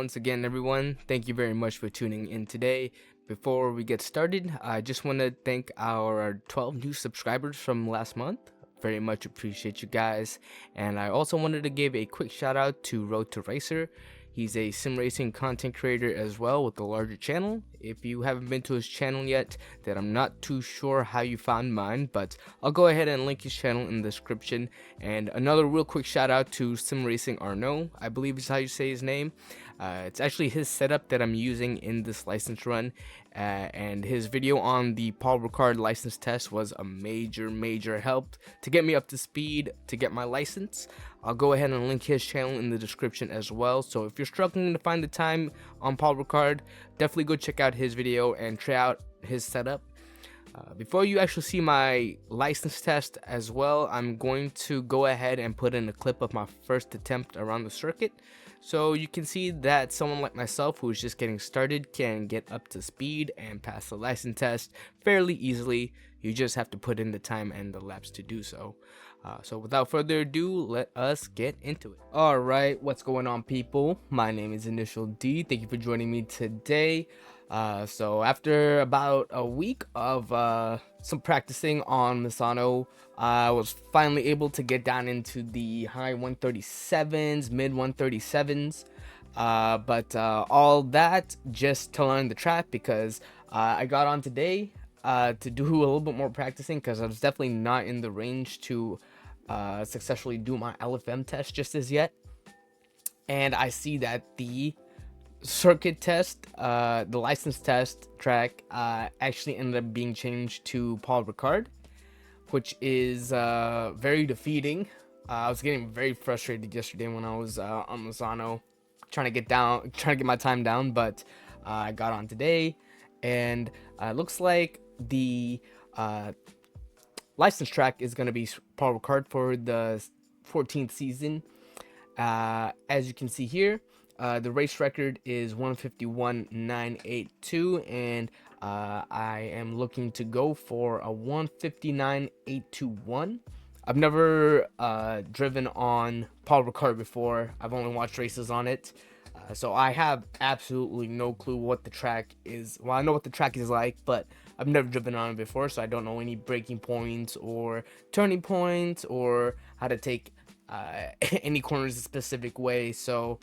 once again, everyone. Thank you very much for tuning in today. Before we get started, I just want to thank our 12 new subscribers from last month. Very much appreciate you guys. And I also wanted to give a quick shout out to Road to Racer. He's a sim racing content creator as well with a larger channel. If you haven't been to his channel yet, then I'm not too sure how you found mine, but I'll go ahead and link his channel in the description. And another real quick shout out to Sim Racing Arnaud, I believe is how you say his name. It's actually his setup that I'm using in this license run, and his video on the Paul Ricard license test was a major help to get me up to speed to get my license. I'll go ahead and link his channel in the description as well. So if you're struggling to find the time on Paul Ricard, definitely go check out his video and try out his setup. Before you actually see my license test as well, I'm going to go ahead and put in a clip of my first attempt around the circuit, so you can see that someone like myself who is just getting started can get up to speed and pass the license test fairly easily. You just have to put in the time and the laps to do so. So without further ado, let us get into it. Alright, what's going on, people? My name is Initial D. Thank you for joining me today. So after about a week of some practicing on Misano, I was finally able to get down into the high 137s, mid 137s. But all that just to learn the track, because I got on today to do a little bit more practicing, because I was definitely not in the range to successfully do my LFM test just as yet. And I see that the circuit test, the license test track, actually ended up being changed to Paul Ricard, which is very defeating. I was getting very frustrated yesterday when I was on Misano, trying to get my time down, but I got on today, and looks like the license track is going to be Paul Ricard for the 14th season. As you can see here, the race record is 151.982, and I am looking to go for a 159.821. I've never driven on Paul Ricard before. I've only watched races on it, so I have absolutely no clue what the track is. Well, I know what the track is like, but I've never driven on it before, so I don't know any braking points or turning points or how to take any corners a specific way. So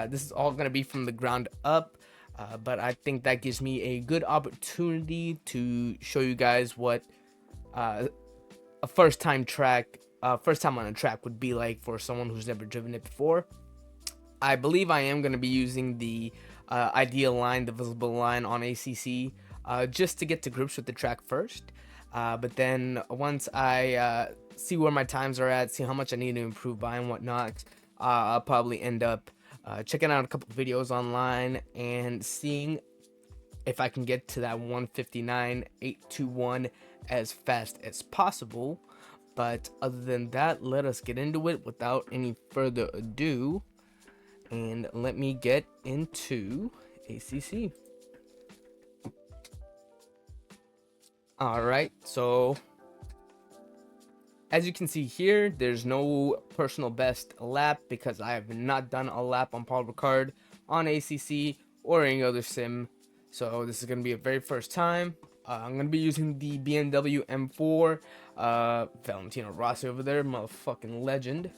this is all going to be from the ground up, but I think that gives me a good opportunity to show you guys what a first time on a track would be like for someone who's never driven it before. I believe I am going to be using the ideal line, the visible line on ACC, just to get to grips with the track first. But then once I see where my times are at, see how much I need to improve by and whatnot, I'll probably end up checking out a couple videos online and seeing if I can get to that 159.821 as fast as possible. But other than that, let us get into it without any further ado, and let me get into ACC. Alright, so as you can see here, there's no personal best lap because I have not done a lap on Paul Ricard on ACC or any other sim. So this is going to be a very first time. I'm going to be using the BMW M4. Valentino Rossi over there, motherfucking legend.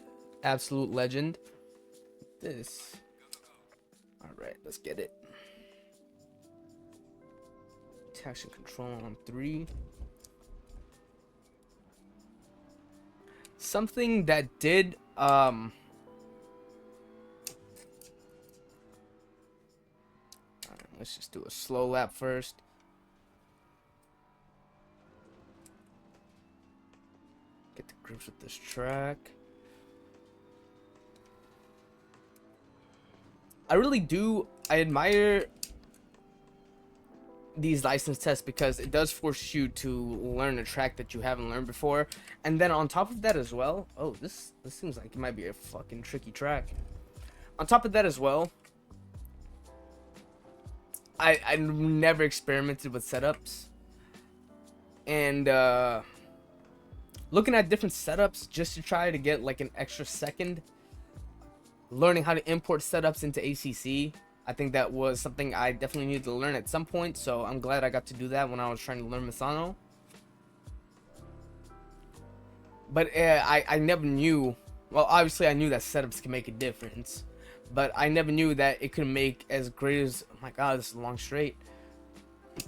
Absolute legend. This. Alright, let's get it. Traction control on 3. Something that did let's just do a slow lap first. Get the grips with this track. I admire these license tests because it does force you to learn a track that you haven't learned before, and then on top of that as well, oh, this seems like it might be a fucking tricky track. On top of that as well, I never experimented with setups, and looking at different setups just to try to get like an extra second, learning how to import setups into ACC, I think that was something I definitely needed to learn at some point, so I'm glad I got to do that when I was trying to learn Misano. But I never knew, well, obviously I knew that setups can make a difference, but I never knew that it could make as great as, oh my god, this is a long straight. I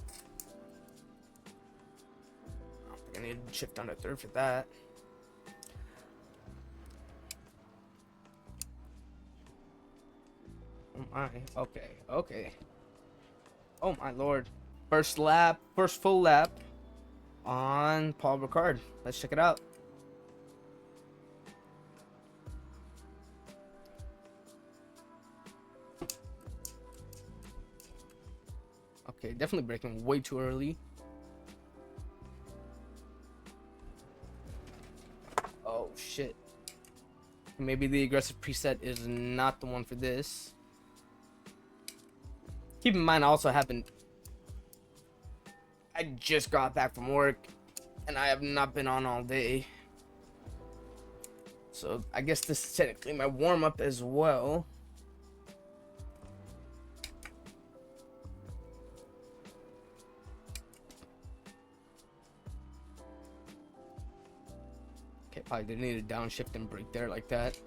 don't think I need to shift on to third for that. Oh my, okay. Oh my lord. First full lap on Paul Ricard. Let's check it out. Okay, definitely braking way too early. Oh shit. Maybe the aggressive preset is not the one for this. Keep in mind, I also happened. I just got back from work and I have not been on all day. So I guess this is technically my warm up as well. Okay, probably didn't need a downshift and brake there like that.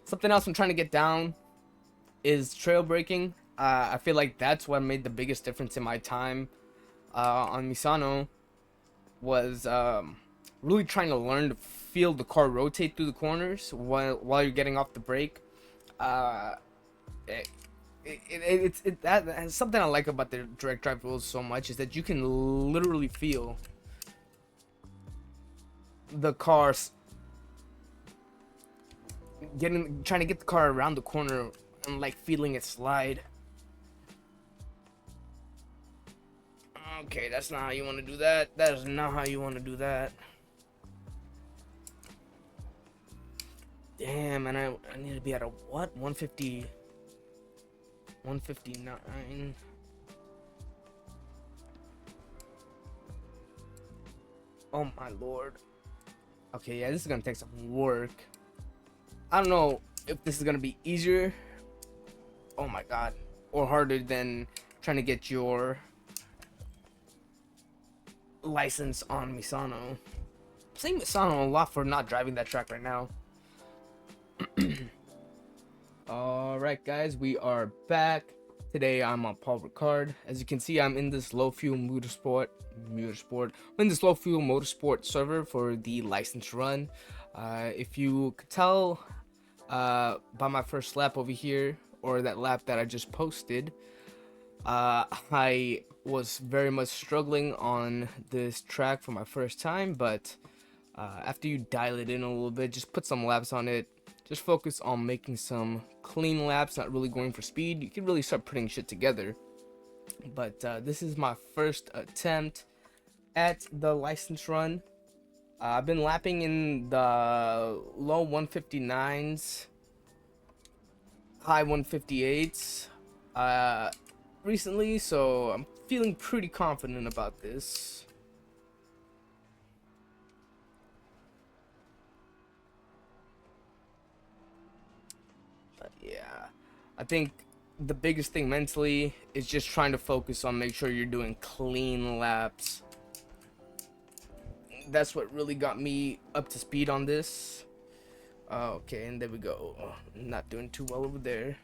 Something else I'm trying to get down is trail braking. I feel like that's what made the biggest difference in my time on Misano, was really trying to learn to feel the car rotate through the corners while you're getting off the brake. That's something I like about the direct drive rules so much, is that you can literally feel the cars trying to get the car around the corner and like feeling it slide. Okay, that's not how you want to do that. That is not how you want to do that. Damn, and I need to be at a what? 150, 159. Oh my lord. Okay, yeah, this is gonna take some work. I don't know if this is gonna be easier, oh my god, or harder than trying to get your license on Misano. I'm saying Misano a lot for not driving that track right now. Alright guys, we are back. Today I'm on Paul Ricard. As you can see, I'm in this low fuel motorsport. I'm in this low fuel motorsport server for the license run. If you could tell by my first lap over here, or that lap that I just posted, I was very much struggling on this track for my first time, but after you dial it in a little bit, just put some laps on it, just focus on making some clean laps, not really going for speed, you can really start putting shit together. But this is my first attempt at the license run. I've been lapping in the low 159s, high 158s recently, so I'm feeling pretty confident about this. But yeah, I think the biggest thing mentally is just trying to focus on make sure you're doing clean laps. That's what really got me up to speed on this. Okay, and there we go. Not doing too well over there.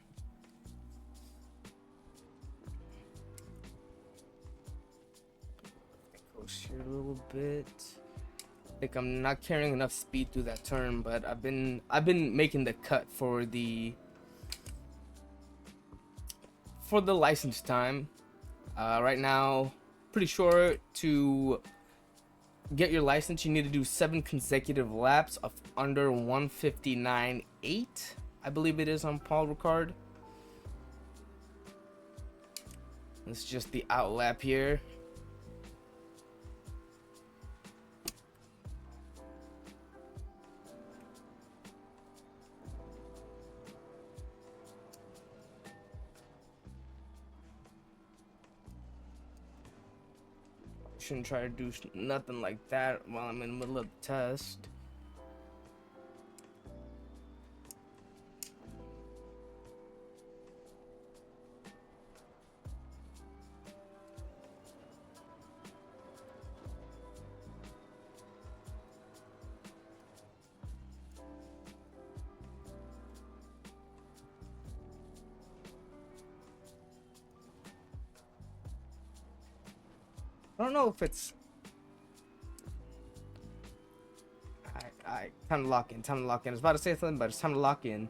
Close here a little bit. I think I'm not carrying enough speed through that turn, but I've been making the cut for the license time. Right now, pretty sure to get your license you need to do 7 consecutive laps of under 159.8, I believe it is on Paul Ricard. It's just the out lap here. Shouldn't try to do nothing like that while I'm in the middle of the test. I don't know if it's... I time to lock in, time to lock in. I was about to say something, but it's time to lock in.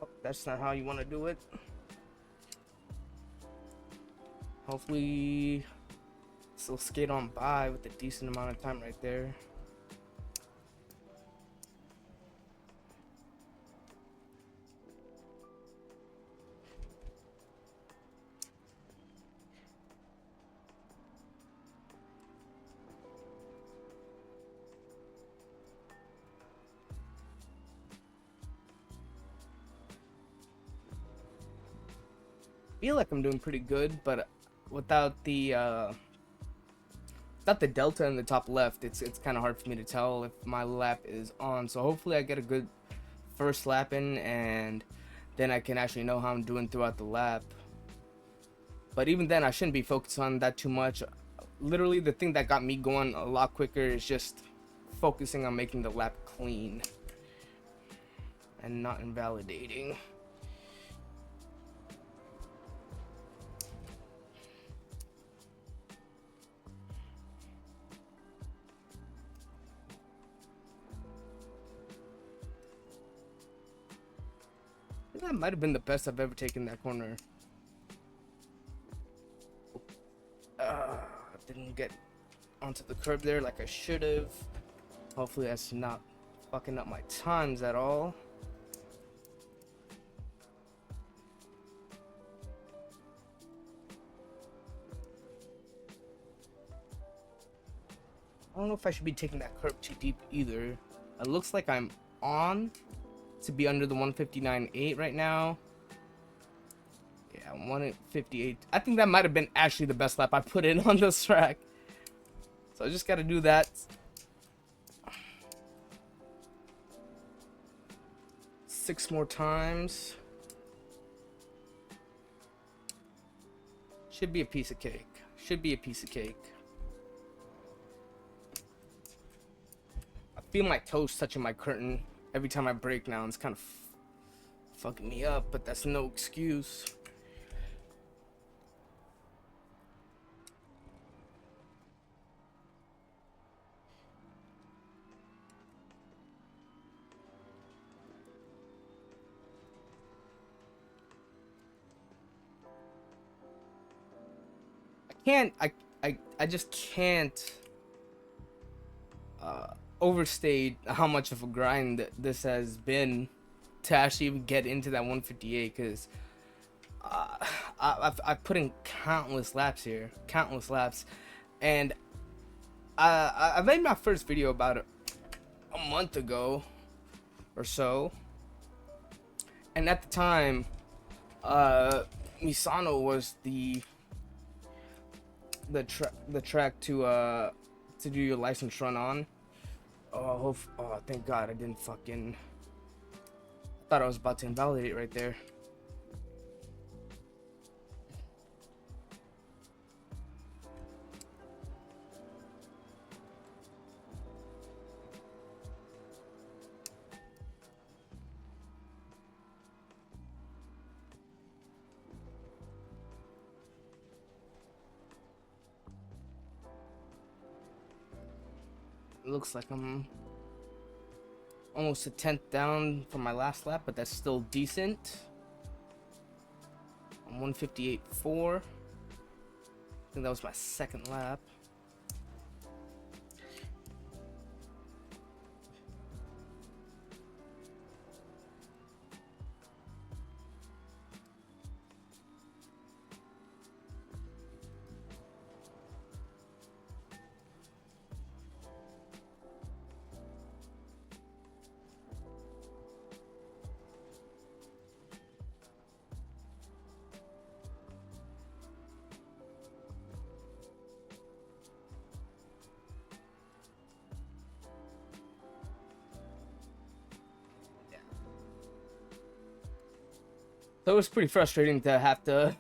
Oh, that's not how you want to do it. Hopefully, still skate on by with a decent amount of time right there. Feel like I'm doing pretty good, but without the delta in the top left, it's kind of hard for me to tell if my lap is on. So hopefully I get a good first lap in, and then I can actually know how I'm doing throughout the lap. But even then, I shouldn't be focused on that too much. Literally, the thing that got me going a lot quicker is just focusing on making the lap clean and not invalidating. That might have been the best I've ever taken that corner. Didn't get onto the curb there like I should have. Hopefully that's not fucking up my times at all. I don't know if I should be taking that curb too deep either. It looks like I'm on to be under the 159.8 right now. Yeah, 158. I think that might have been actually the best lap I put in on this track. So I just got to do that. Six more times. Should be a piece of cake. Should be a piece of cake. I feel my toes touching my curtain every time I brake now. It's kind of fucking me up, but that's no excuse. I just can't overstate how much of a grind this has been to actually even get into that 158, because I've put in countless laps here, and I made my first video about it a month ago or so, and at the time Misano was the track to do your license run on. Oh, thank God I didn't fucking... thought I was about to invalidate right there. It looks like I'm almost a tenth down from my last lap, but that's still decent. I'm 158.4. I think that was my second lap. So it was pretty frustrating to have to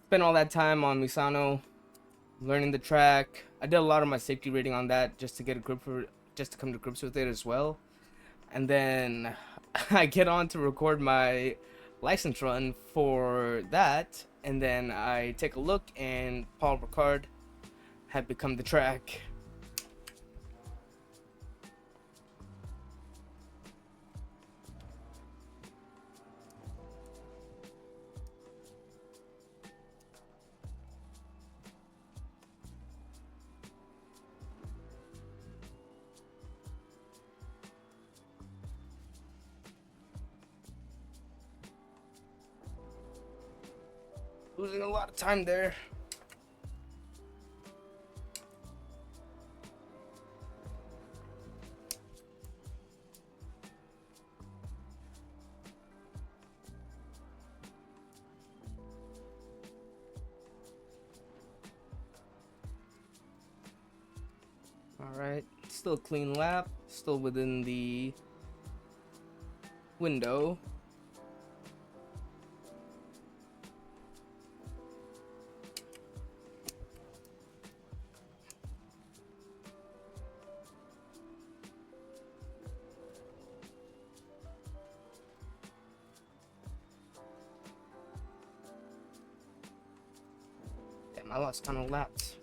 spend all that time on Misano, learning the track. I did a lot of my safety rating on that just to get a grip just to come to grips with it as well. And then I get on to record my license run for that, and then I take a look, and Paul Ricard had become the track. Losing a lot of time there. Alright, still a clean lap, still within the window. Damn, I lost a ton of laps.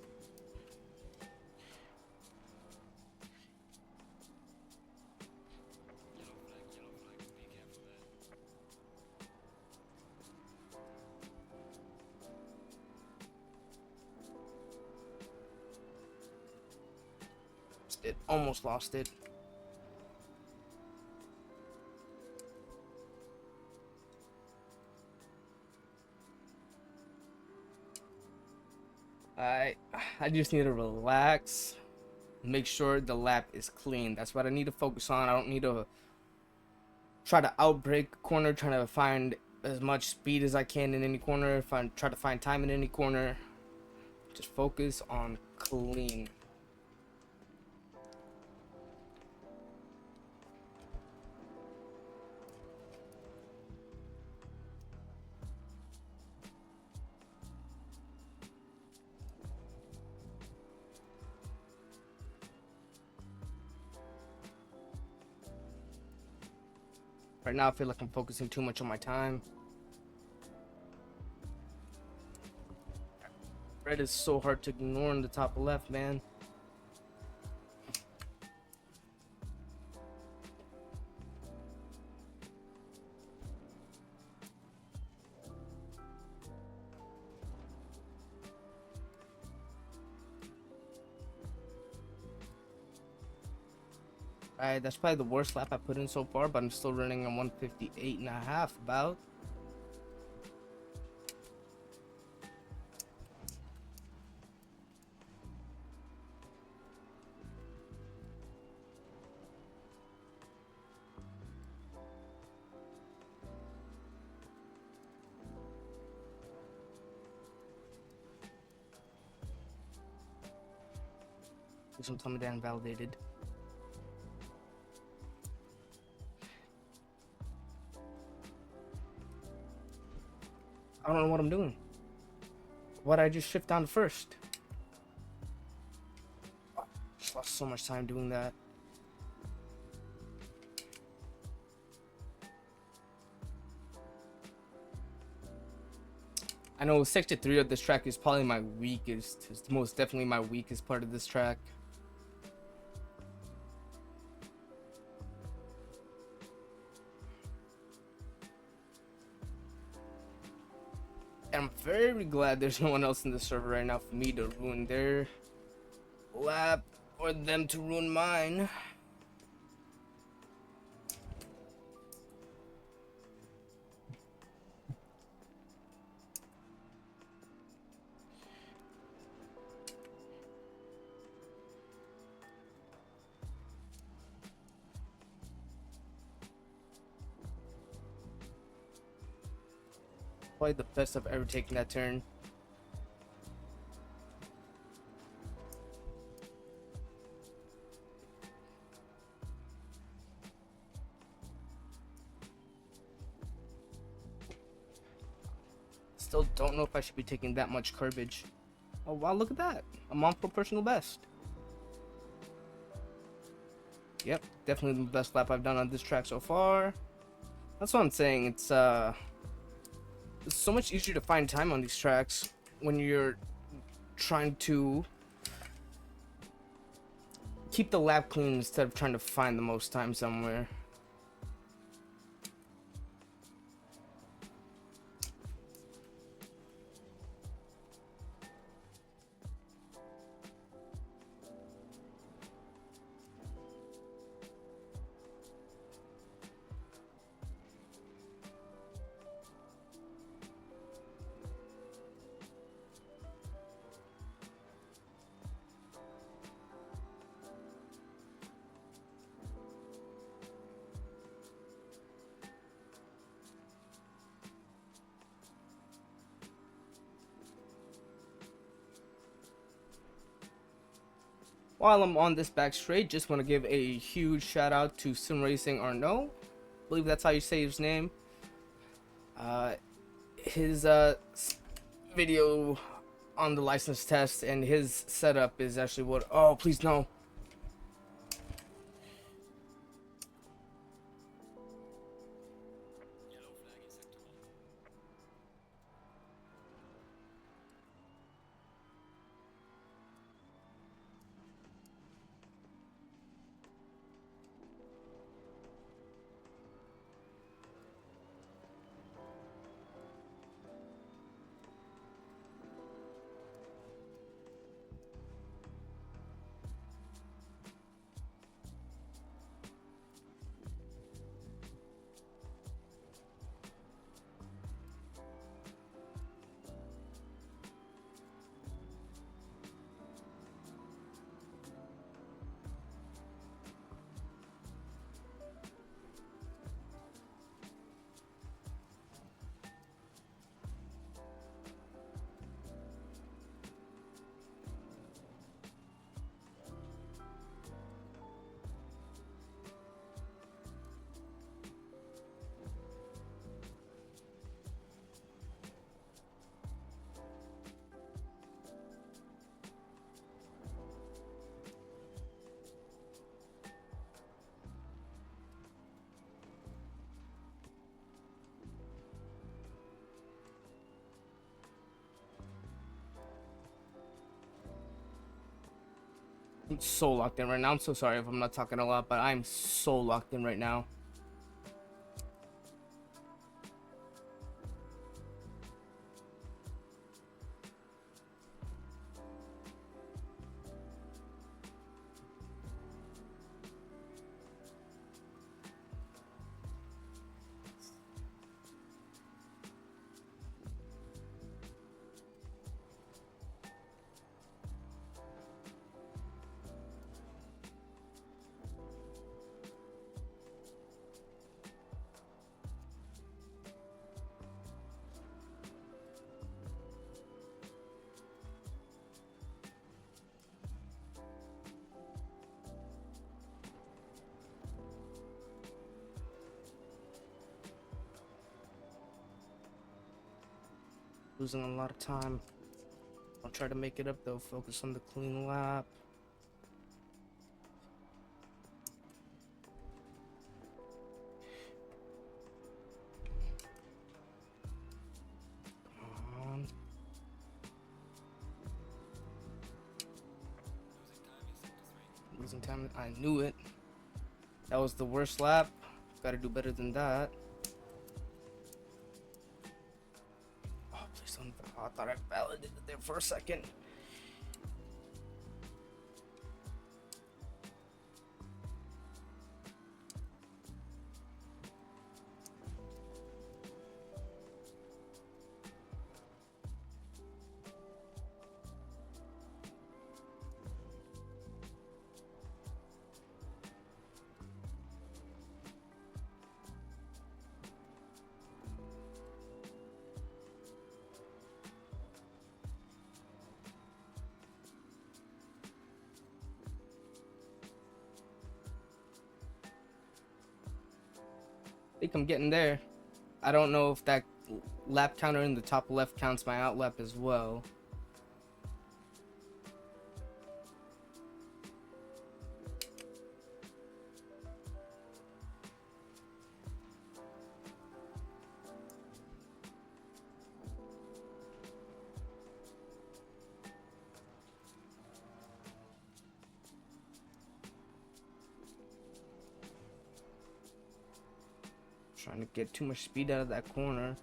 It almost lost it. I just need to relax, make sure the lap is clean. That's what I need to focus on. I don't need to try to outbrake a corner, trying to find as much speed as I can in any corner, try to find time in any corner. Just focus on clean. Right now I feel like I'm focusing too much on my time. Red is so hard to ignore in the top left, man. Alright, that's probably the worst lap I put in so far, but I'm still running on 158.5 about. Please don't tell me that invalidated. I don't know what I'm doing. Why'd I just shift down to first? Just lost so much time doing that. I know Sector 3 of this track is probably my weakest. It's most definitely my weakest part of this track. And I'm very glad there's no one else in the server right now for me to ruin their lap or them to ruin mine. Probably the best I've ever taken that turn. Still don't know if I should be taking that much curbage. Oh wow, look at that. I'm on for personal best. Yep, definitely the best lap I've done on this track so far. That's what I'm saying. It's so much easier to find time on these tracks when you're trying to keep the lap clean instead of trying to find the most time somewhere. While I'm on this back straight, just want to give a huge shout out to Sim Racing Arnaud. I believe that's how you say his name. His video on the license test and his setup is actually what. Oh, please no. I'm so locked in right now. I'm so sorry if I'm not talking a lot, but I'm so locked in right now. Losing a lot of time. I'll try to make it up though. Focus on the clean lap. Come on. Losing time. I knew it. That was the worst lap. Gotta do better than that. Oh, I thought I validated it there for a second. I think I'm getting there. I don't know if that lap counter in the top left counts my out lap as well. Trying to get too much speed out of that corner.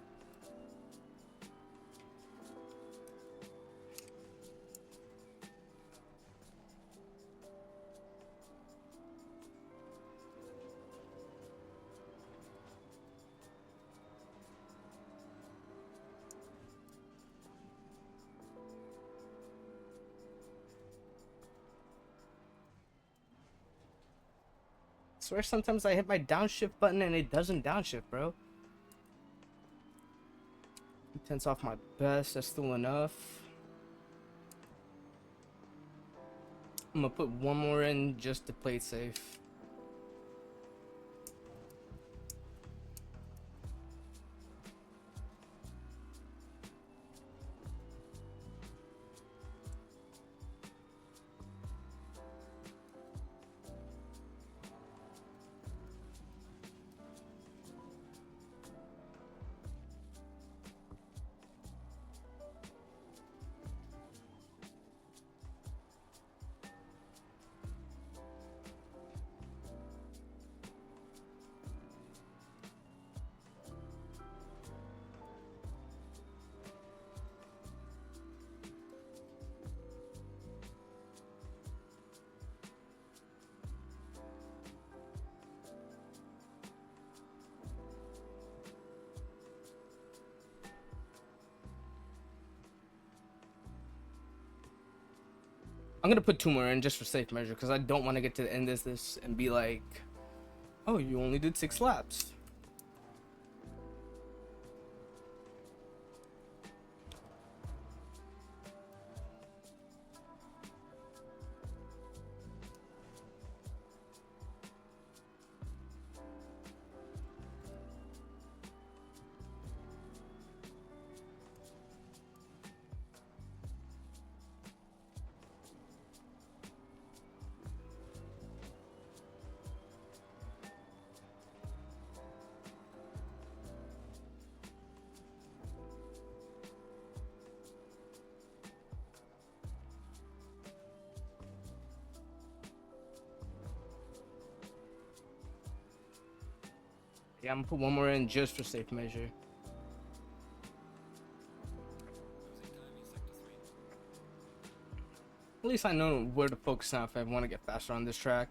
I swear sometimes I hit my downshift button and it doesn't downshift, bro. 2/10 off my best, that's still enough. I'm gonna put one more in just to play it safe. I'm gonna put 2 more in just for safe measure because I don't want to get to the end of this and be like, oh, you only did 6 laps. Yeah, I'm gonna put 1 more in just for safe measure. At least I know where to focus now if I want to get faster on this track.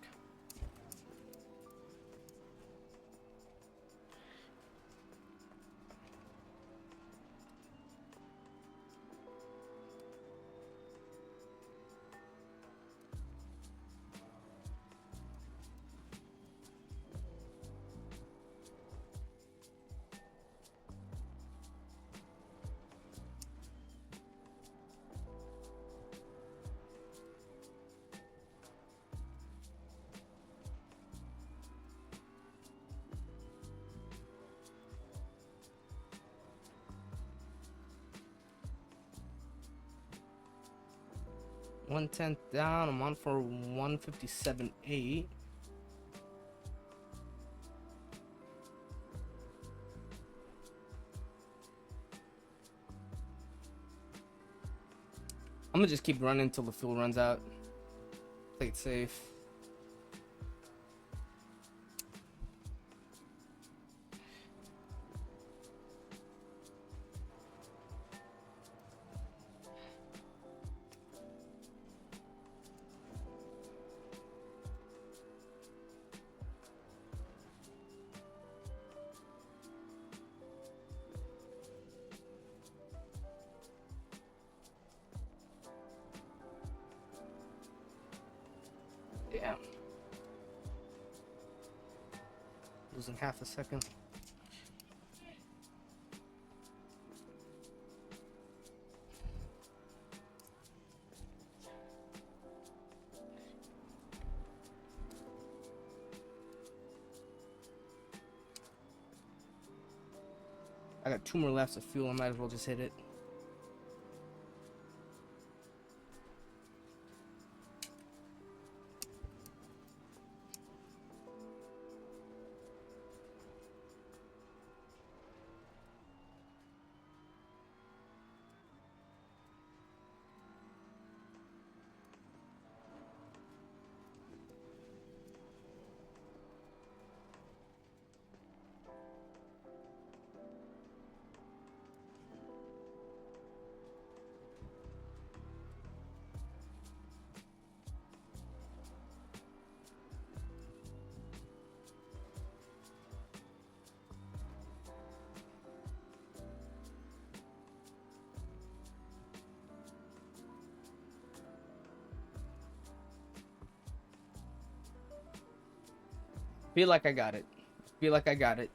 One-tenth down, I'm on for 157.8. I'm gonna just keep running until the fuel runs out. Play it safe. Damn. Losing half a second. I got 2 more laps of fuel, I might as well just hit it. Feel like I got it. Feel like I got it.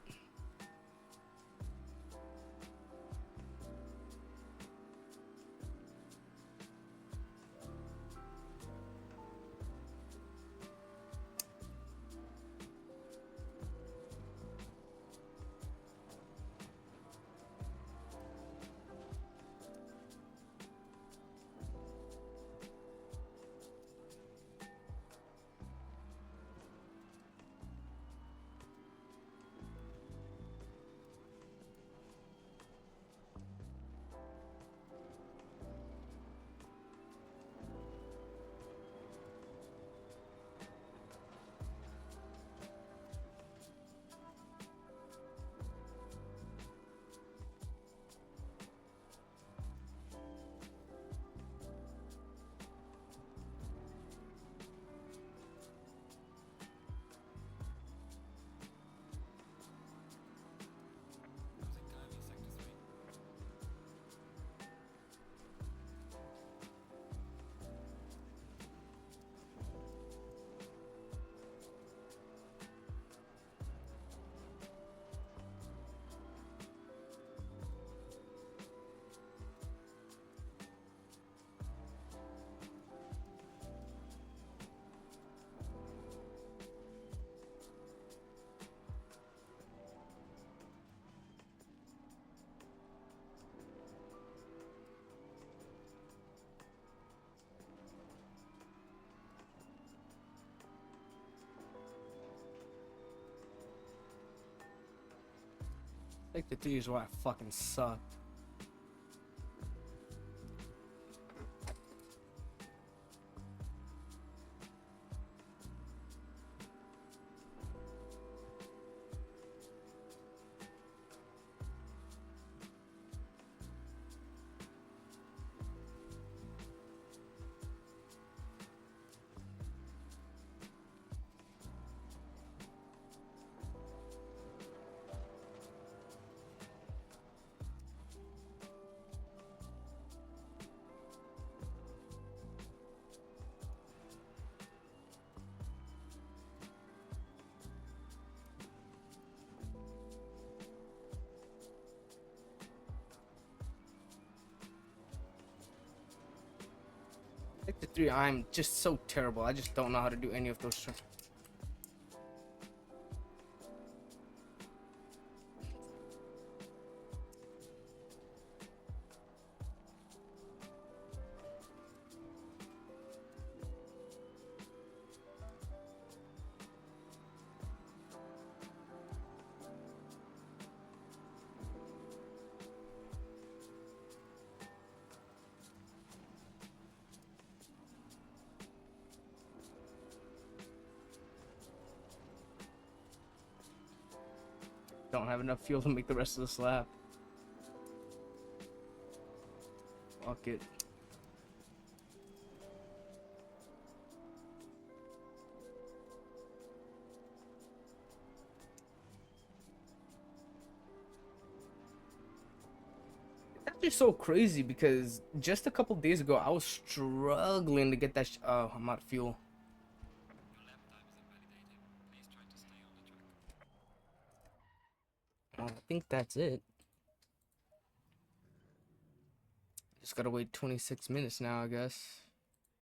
Like the 3 is why I fucking suck. Like the 3, I'm just so terrible. I just don't know how to do any of those. Don't have enough fuel to make the rest of the slab. Fuck it. It's actually so crazy because just a couple days ago I was struggling to get that. Oh, I'm out of fuel. Well, I think that's it. Just gotta wait 26 minutes now, I guess.